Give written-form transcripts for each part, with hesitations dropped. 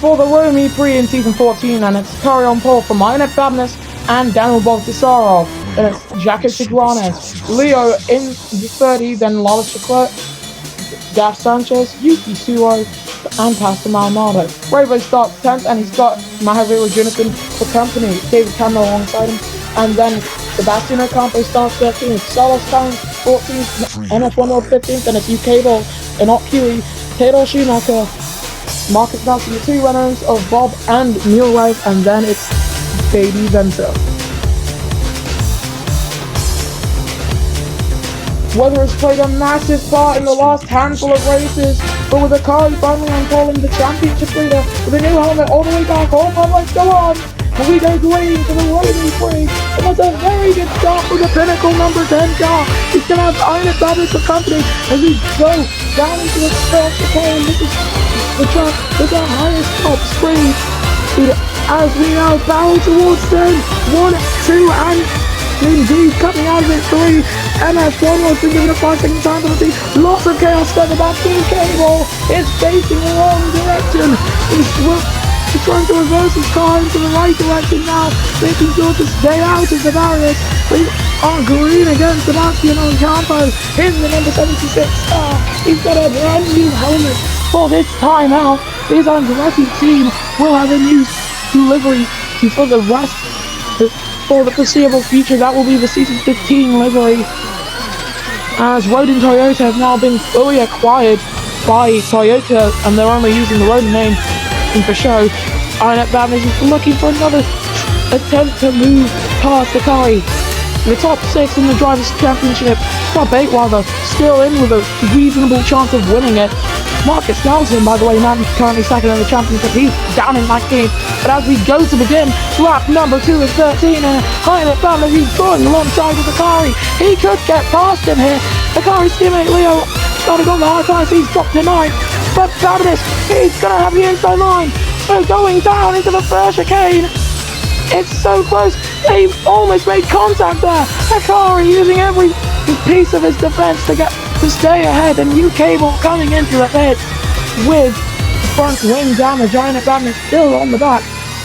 for the Romy Prix in Season 14, and it's Curry on pole for Minor Fabness and Daniel Bogdasarov. Then it's Jacket Tiguanes, Leo in the 30, then Lala Chiclet, Gav Sanchez, Yuki Suo, and Pastor Malmado. Bravo starts 10th, and he's got Mahavira Jonathan for company, David Cameron alongside him, and then Sebastian Ocampo starts 13th, Salas Karen 14th, NF1 World 15th, and it's UK Ball, Enoch Huey, Theodore Schumacher, Marcus Nelson, the two winners of Bob and Neil Rice, and then it's Baby Venter. Weather has played a massive part in the last handful of races, but with Akari finally unfolding the championship leader with a new helmet all the way back home, I'm like, go on! And we go green for the Romy Prix. It was a very good start for the Pinnacle number 10 car. He's going to have Iron Fabulous for company as we go down into the first chicane. This is the track with the highest top speed. As we now barrel towards turn 1, 2, and indeed coming out of it 3. MS1 was been given a 5-second time penalty. Lots of chaos further back. Cable is facing the wrong direction. He's trying to reverse his car into the right direction now, making sure to stay out of the barriers. We are green again. Sebastian Ocampo in the number 76 car. He's got a brand new helmet for this time out. His Andretti team will have a new livery for the rest. For the foreseeable future, that will be the Season 15 livery, as Rodin Toyota have now been fully acquired by Toyota, and they're only using the Rodin name for show. Iron Fabness is looking for another attempt to move past Akari. The top 6 in the Drivers' Championship, top 8 rather, still in with a reasonable chance of winning it. Marcus Nelson, by the way, man, currently second in the championship. He's down in 19th. But as we go to begin, lap number 2 is 13, and Iron Fabness, he's going alongside with Akari. He could get past him here. Akari's teammate Leo started on the high side, so he's dropped to 9. But Fabness, he's going to have the inside line. So going down into the first chicane. It's so close. They almost made contact there. Akari using every piece of his defense to stay ahead, and new Cable coming into the pit with front wing damage. Iron Fabness still on the back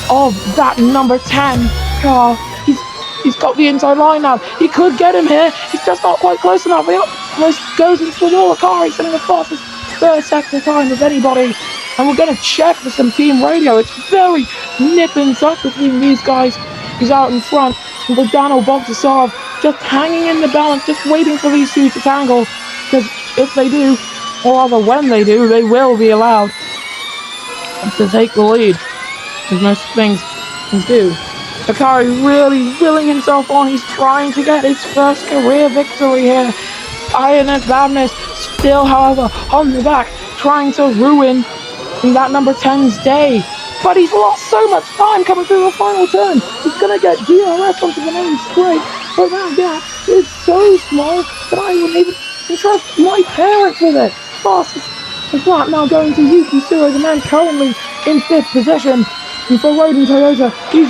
of that number 10 car. He's got the inside line now. He could get him here. He's just not quite close enough. He almost goes into the wall. Akari sitting the fastest first sector time of anybody. And we're going to check for some team radio. It's very nip and tuck between these guys. He's out in front with Daniel Bogdasarov just hanging in the balance, just waiting for these two to tangle. Because if they do, or rather when they do, they will be allowed to take the lead, as most things do. Akari really willing himself on. He's trying to get his first career victory here. Iron Fabness still, however, on the back, trying to ruin that number 10's day. But he's lost so much time coming through the final turn. He's going to get DRS onto the main straight. But that gap is so small that I wouldn't even trust my parents with it. Fastest lap now going to Yuki Suo, the man currently in 5th position. And for Rodin Toyota, he's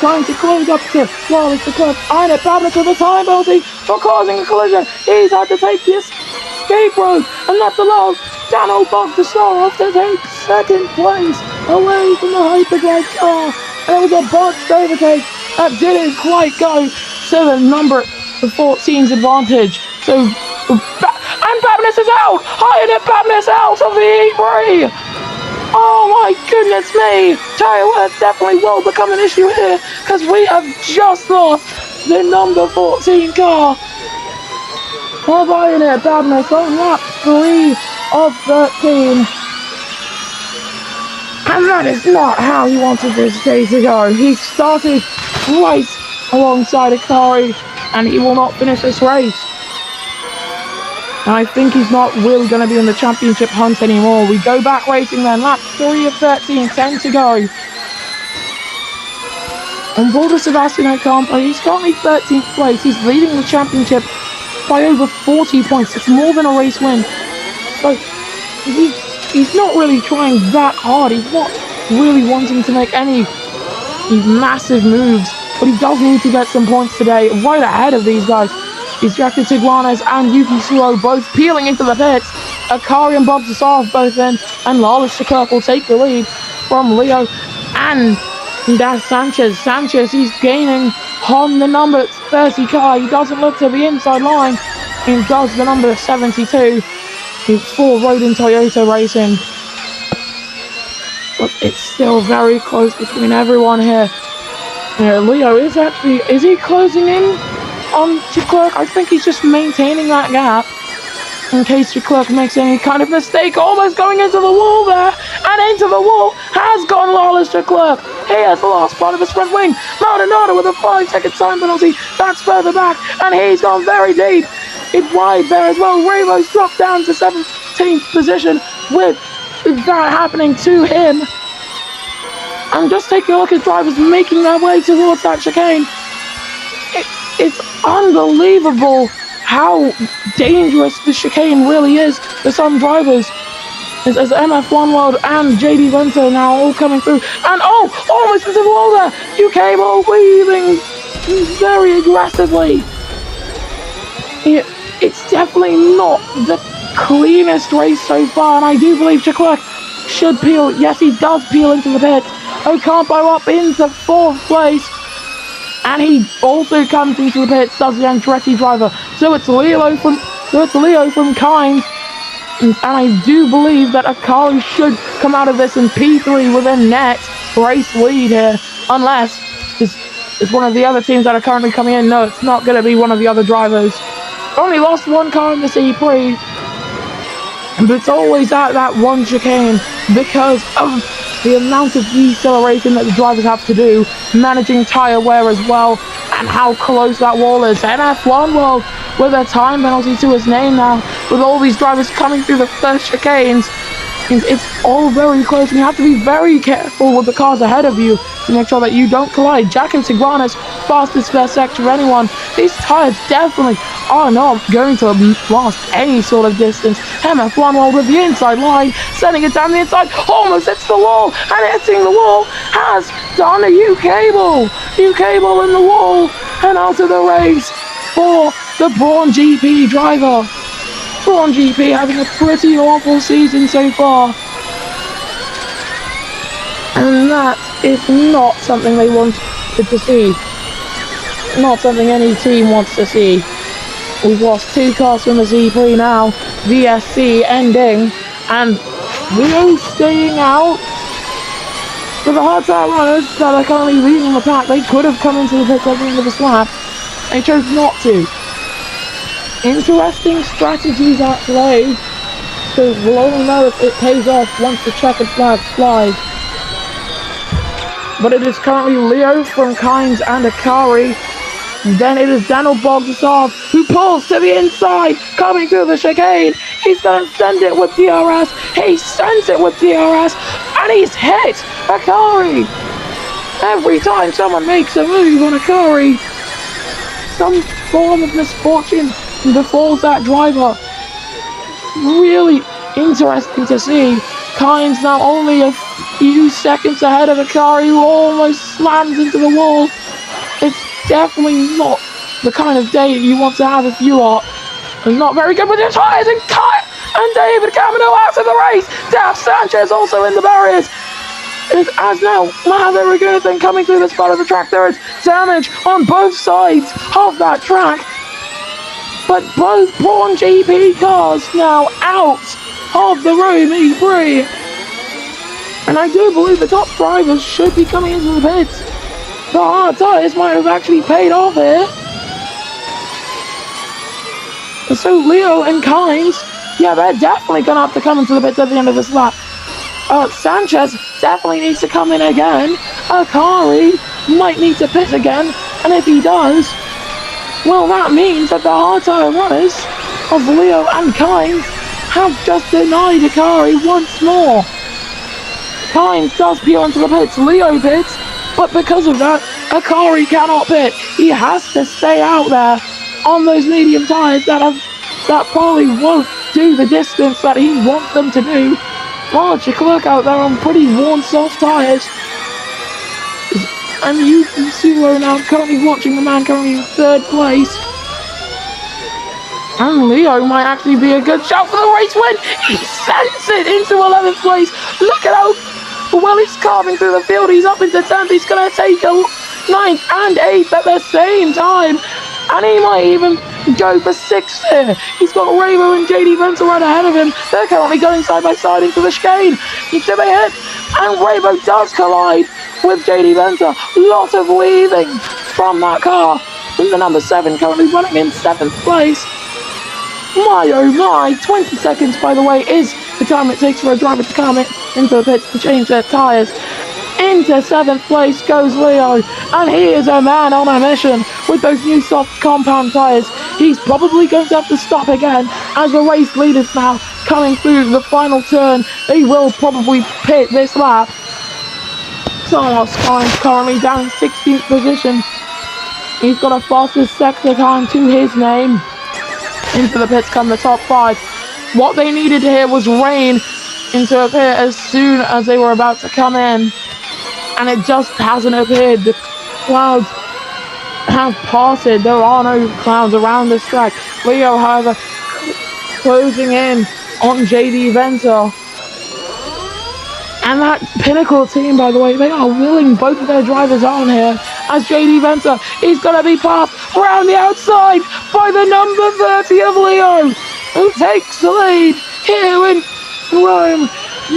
trying to close up to Wallace the Club. Iron Fabness with a time penalty for causing a collision. He's had to take the escape road, and that's allowed Daniel Bogdasarov to take 2nd place away from the Hyperglide car. And it was a botched overtake that didn't quite go to the number 14's advantage. So, and Fabness is out! Iron Fabness out of the E3! Oh my goodness me! Tire wear definitely will become an issue here, because we have just lost the number 14 car of Iron Fabness on lap 3 of 13. And that is not how he wanted this day to go. He started right alongside Akari, and he will not finish this race. And I think he's not really going to be in the championship hunt anymore. We go back racing then, lap 3 of 13, 10 to go. On board with Sebastian Ocampo, he's currently 13th place. He's leading the championship by over 40 points. It's more than a race win. So he's not really trying that hard. He's not really wanting to make any massive moves. But he does need to get some points today, right ahead of these guys. He's Jacket Tiguanes and Yuki Suo both peeling into the pits. Akari and Bogdasarov both in, and Lala Shakirk will take the lead. from Leo and that's Sanchez. Sanchez, he's gaining on the number 30 car. He doesn't look to the inside line. He does the number 72. He's for Rodin Toyota Racing. But it's still very close between everyone here. Leo is he closing in on Leclerc? I think he's just maintaining that gap in case Leclerc makes any kind of mistake. Almost going into the wall there, and into the wall has gone Lawless Leclerc. He has the last part of his front wing. Maldonado with a 5-second time penalty. That's further back, and he's gone very deep. It's wide there as well. Ramos dropped down to 17th position with that happening to him. And just taking a look at drivers making their way towards that chicane. It's unbelievable how dangerous the chicane really is for some drivers. As MF1 World and JD Vento now all coming through. And almost into the wall there. UK ball weaving very aggressively. It's definitely not the cleanest race so far, and I do believe Leclerc should peel. Yes, he does peel into the pits. Ocampo up into 4th place, and he also comes into the pits, does the Andretti driver. So it's Leo from Kynes, and I do believe that Akari should come out of this in P3 with a net race lead here, unless it's one of the other teams that are currently coming in. No, it's not going to be one of the other drivers. Only lost one car in the Prix, but it's always at that one chicane because of the amount of deceleration that the drivers have to do, managing tyre wear as well, and how close that wall is. NF1 World with a time penalty to his name now, with all these drivers coming through the first chicanes. It's all very close, and you have to be very careful with the cars ahead of you to make sure that you don't collide. Jack and Tigrana's fastest first sector of anyone. These tyres definitely are not going to last any sort of distance. MF1 World with the inside line, sending it down the inside, almost hits the wall, and hitting the wall has done a UK ball. UK ball in the wall, and out of the race for the Brawn GP driver. Brawn GP having a pretty awful season so far. And that is not something they wanted to see. Not something any team wants to see. We've lost 2 cars from the Prix now. VSC ending. And Leo staying out. For the hard tire runners that are currently leading the pack, they could have come into the pits at the end of the lap. They chose not to. Interesting strategies at play, so we'll only know if it pays off once the checkered flag flies. But it is currently Leo from Kynes and Akari. Then it is Daniel Bogdasov who pulls to the inside, coming through the chicane. He's going to send it with DRS. He sends it with DRS, and he's hit Akari. Every time someone makes a move on Akari, some form of misfortune befalls that driver. Really interesting to see. Kynes now only a few seconds ahead of Akari, who almost slams into the wall. It's definitely not the kind of day you want to have if you are not very good with your tyres. And David Camino out of the race. Daf Sanchez also in the barriers. As now Maverick Gunathan coming through this part of the track. There is damage on both sides of that track. But both Brawn GP cars now out of the Rome Prix. And I do believe the top drivers should be coming into the pits. The hard tyres might have actually paid off here. So Leo and Kynes, yeah, they're definitely going to have to come into the pits at the end of this lap. Sanchez definitely needs to come in again. Akari might need to pit again. And if he does, well, that means that the hard tyre runners of Leo and Kynes have just denied Akari once more. Kynes does peel into the pits, Leo pits, but because of that, Akari cannot pit. He has to stay out there on those medium tyres that probably won't do the distance that he wants them to do. Large Leclerc out there on pretty worn soft tyres. And you can see Leo now currently watching the man currently in 3rd place. And Leo might actually be a good shout for the race win. He sends it into 11th place. Look at how Well, he's carving through the field. He's up into 10th. He's going to take a 9th and 8th at the same time. And he might even go for 6th here. He's got Raybo and JD Venter right ahead of him. They're currently going side by side into the chicane. Do they hit? And Raybo does collide with JD Venter. Lot of weaving from that car. And the number 7 currently running in 7th place. My oh my, 20 seconds, by the way, is the time it takes for a driver to come into the pits to change their tyres. Into 7th place goes Leo, and he is a man on a mission with those new soft compound tyres. He's probably going to have to stop again as the race leaders now coming through the final turn. They will probably pit this lap. Carlos Sainz currently down in 16th position. He's got a fastest sector time to his name. Into the pits come the top 5. What they needed here was rain to appear as soon as they were about to come in. And it just hasn't appeared. The clouds have parted. There are no clouds around this track. Leo, however, closing in on JD Venter. And that Pinnacle team, by the way, they are willing both of their drivers on here. As JD Venter is going to be passed around the outside by the number 30 of Leo, who takes the lead here in Rome.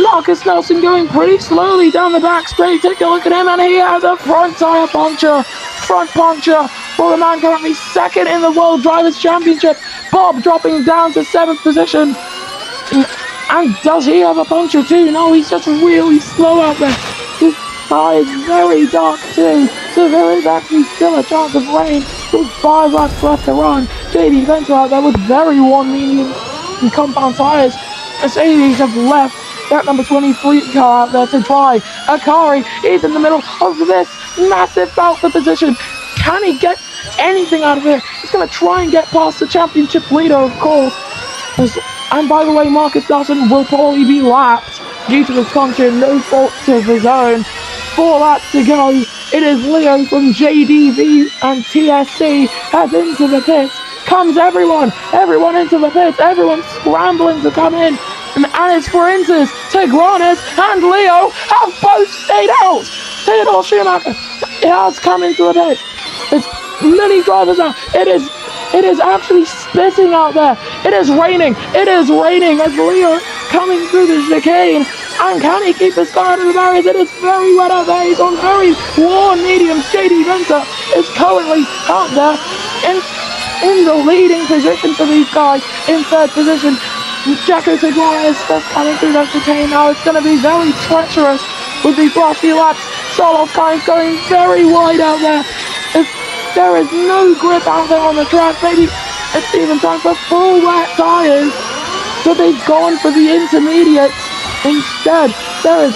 Marcus Nelson going pretty slowly down the back straight. Take a look at him, and he has a front tyre puncture. Front puncture for the man currently 2nd in the World Drivers' Championship. Bob dropping down to 7th position. And does he have a puncture too? No, he's just really slow out there. This sky is very dark too, so there is actually still a chance of rain with 5 laps left to run. JD Venter out there with very worn medium and compound tyres. Mercedes have left that number 23 car out there to dry. Akari is in the middle of this massive bout for position. Can he get anything out of it? He's going to try and get past the championship leader, of course. And by the way, Marcus Nelson will probably be lapped due to his puncture, no fault of his own. 4 laps to go. It is Leo from JDV and TSC heads into the pits. Comes everyone into the pits. Everyone's scrambling to come in. And it's for instance, Tigranes and Leo have both stayed out. Theodore Schumacher has come into the pits. There's many drivers out. It is actually spitting out there. It is raining as Leo coming through the chicane. And can he keep his car out of the barriers? It is very wet out there. He's on very worn mediums. JD Venter is currently out there in the leading position for these guys. In 3rd position, Jacko Seguin is just coming through that chicane now. It's going to be very treacherous with these last few laps. Carlos Sainz going very wide out there. There is no grip out there on the track. Maybe it's even time for full wet tyres. So they've gone for the intermediates instead. There is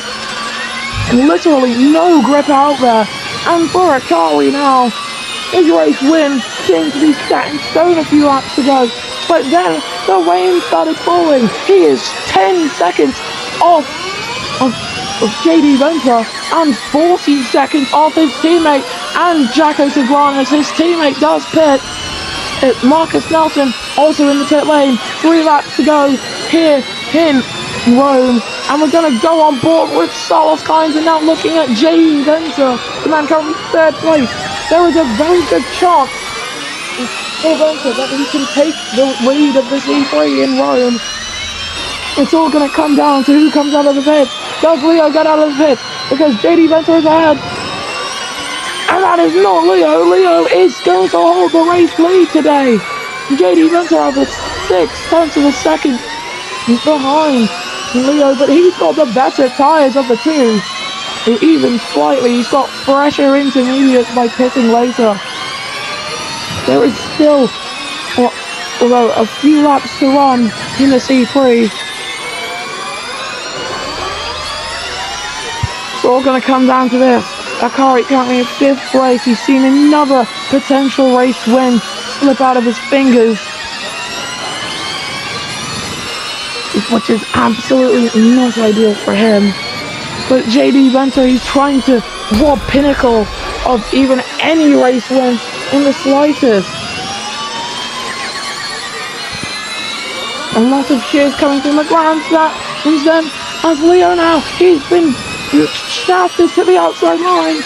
literally no grip out there. And for Akari now, his race win seems to be set in stone a few laps ago. But then the rain started falling. He is 10 seconds off of JD Venter and 40 seconds off his teammate. And Jacko Tigranes, his teammate, does pit. Marcus Nelson also in the pit lane. 3 laps to go here in Rome. And we're going to go on board with Carlos Sainz and now looking at JD Venter, the man currently 3rd place. There is a very good chance for Venter that he can take the lead of this E3 in Rome. It's all going to come down to who comes out of the pits. Does Leo get out of the pits? Because JD Venter is ahead. And that is not Leo. Leo is going to hold the race lead today. JD Venter has a 6/10 of a second behind Leo, but he's got the better tyres of the two. Even slightly, he's got fresher intermediates by pitting later. There is still a few laps to run in the C3. It's all going to come down to this. Akari currently in 5th place. He's seen another potential race win slip out of his fingers, which is absolutely not ideal for him. But JD Venter, he's trying to rob Pinnacle of even any race win in the slightest. A lot of cheers coming from the grandstand. And then, as Leo now, he's been shafted to the outside line.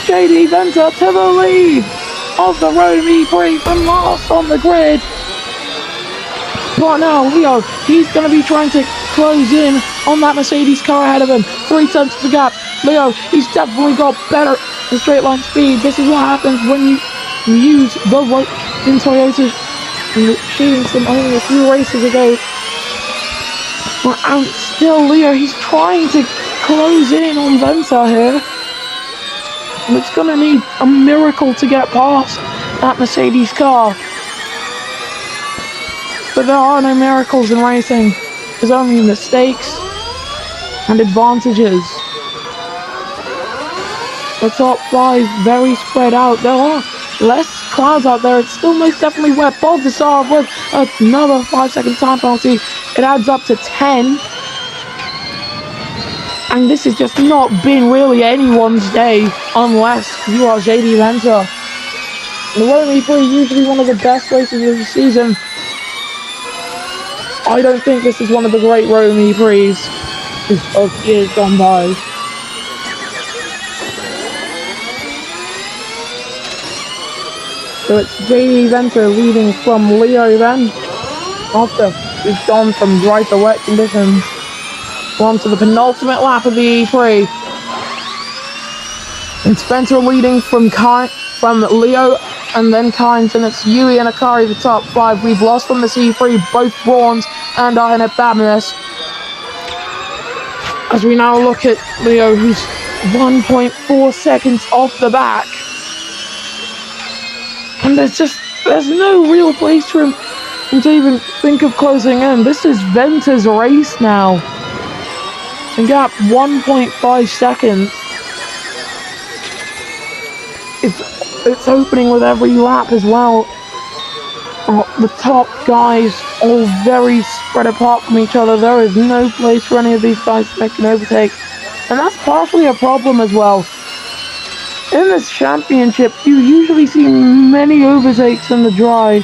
JD Venter to the lead of the Rome Prix from last on the grid. But now Leo, he's going to be trying to close in on that Mercedes car ahead of him. 3 tenths of the gap. Leo, he's definitely got better straight line speed. This is what happens when you use the rope in Toyota machines from only a few races ago. And still Leo, he's trying to close in on Venter here. And it's going to need a miracle to get past that Mercedes car. But there are no miracles in racing. There's only mistakes and advantages. The top 5 very spread out. There are less clouds out there. It's still most definitely wet. Baldessar with another 5-second time penalty. It adds up to 10. And this has just not been really anyone's day unless you are JD Venter. The Rome Prix is usually one of the best races of the season. I don't think this is one of the great Rome Prix of years gone by. So it's JD Venter leading from Leo then. After we've gone from dry to wet conditions. We're on to the penultimate lap of the E3. And Spencer leading from Leo and then Kynes, and it's Yui and Akari the top 5. We've lost from the C3, both bronze and iron at badness. As we now look at Leo, who's 1.4 seconds off the back. And there's no real place for him to even think of closing in. This is Venter's race now. And gap 1.5 seconds. It's opening with every lap as well. The top guys all very spread apart from each other. There is no place for any of these guys to make an overtake. And that's partially a problem as well. In this championship, you usually see many overtakes in the dry.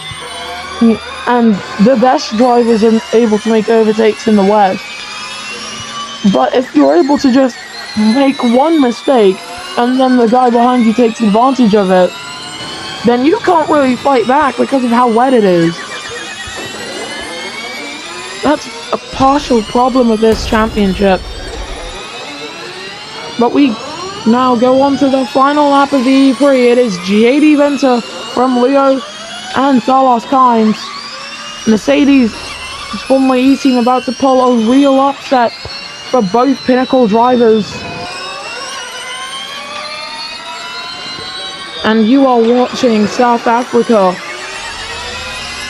And the best drivers are able to make overtakes in the wet. But if you're able to just make one mistake, and then the guy behind you takes advantage of it, then you can't really fight back because of how wet it is. That's a partial problem of this championship. But we now go on to the final lap of the E3. It is JD Venter from Leo and Carlos Kynes. Mercedes Formula E team about to pull a real upset for both Pinnacle drivers. And you are watching South Africa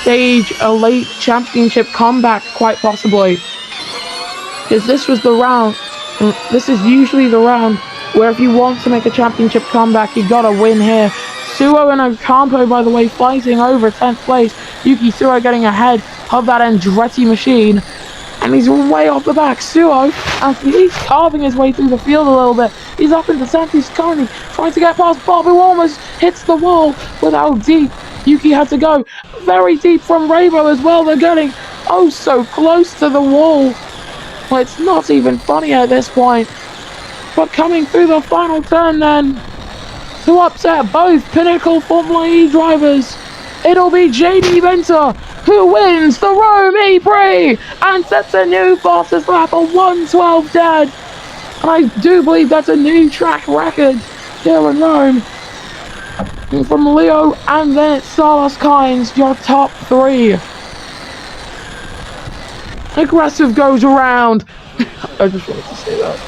stage a late championship comeback, quite possibly. Because this was the round, this is usually the round where if you want to make a championship comeback, you gotta win here. Suo and Ocampo, by the way, fighting over 10th place. Yuki Suo getting ahead of that Andretti machine. And he's way off the back. Suo, he's carving his way through the field a little bit. He's up into 10th. He's currently trying to get past Bob, who almost hits the wall with how deep Yuki had to go. Very deep from Rabo as well. They're getting oh so close to the wall. Well, it's not even funny at this point. But coming through the final turn then, to upset both Pinnacle Formula E drivers, it'll be JD Venter who wins the Rome Prix and sets a new fastest lap, a 1:12 dead. And I do believe that's a new track record here in Rome. And from Leo and then it's Carlos Kynes, your top 3. Aggressive goes around. I just wanted to say that.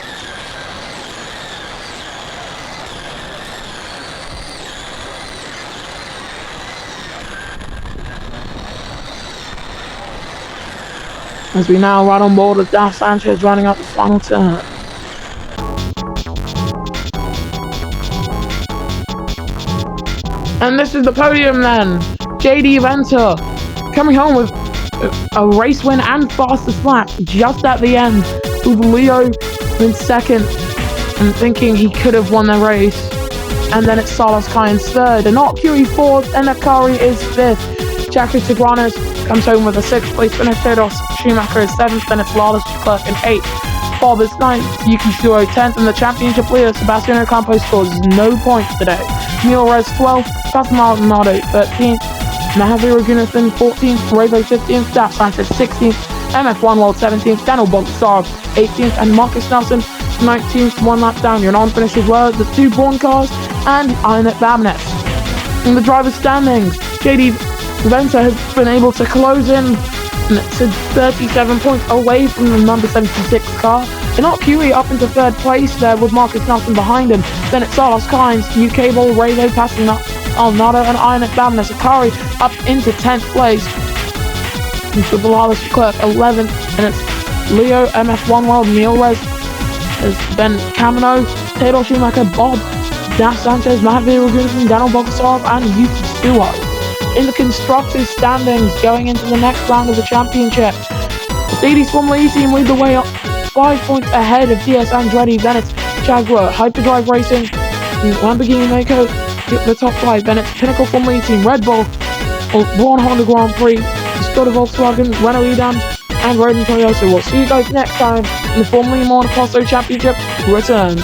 As we now run on board with Daf Sanchez running up the final turn. And this is the podium then. JD Venter coming home with a race win and fastest lap just at the end, with Leo in second and thinking he could have won the race. And then it's Carlos Kynes third, and Okui fourth, and Akari is fifth. Jackie Tigranes comes home with a 6th place finish. Theodos Schumacher is 7th, then it's Lawless Clerk in 8th. Bob is 9th, Yuki Shiro 10th, and the championship leader Sebastian Ocampo scores no points today. Milrez 12th, Cosmo Maldonado 13th, Mahavira Gunathan 14th, Ravo 15th, Dash Sanchez 16th, MF1 World 17th, Daniel Bogsarov 18th, and Marcus Nelson 19th, one lap down. Your non-finishes were the 2 Braun cars and Inet Babnett. In the driver's standings, JD Venter has been able to close in to 37 points away from the number 76 car. Enoch Huey up into 3rd place there with Marcus Nelson behind him. Then it's Carlos Kynes, UK Ball, Rado passing up Alnado and Inet Babnett. Sakari up into 10th place. With Valalis Clerk 11th, and it's Leo, MF1 World, Milrez, has Ben Camino, Taylor Schumacher, Bob, Dash Sanchez, Mahavir Ragunathan, Daniel Bogasarov, and Yuki Tsuo. In the constructors standings going into the next round of the championship, Mercedes Formula E team lead the way up 5 points ahead of DS Andretti. Then it's Jaguar, Hyperdrive Racing, Lamborghini Mako, the top 5. Then it's Pinnacle Formula E team, Red Bull, Braun Honda Grand Prix, Skoda Volkswagen, Renault Edams, and Roden Toyota. We'll see you guys next time in the Formula E Monaco Championship returns.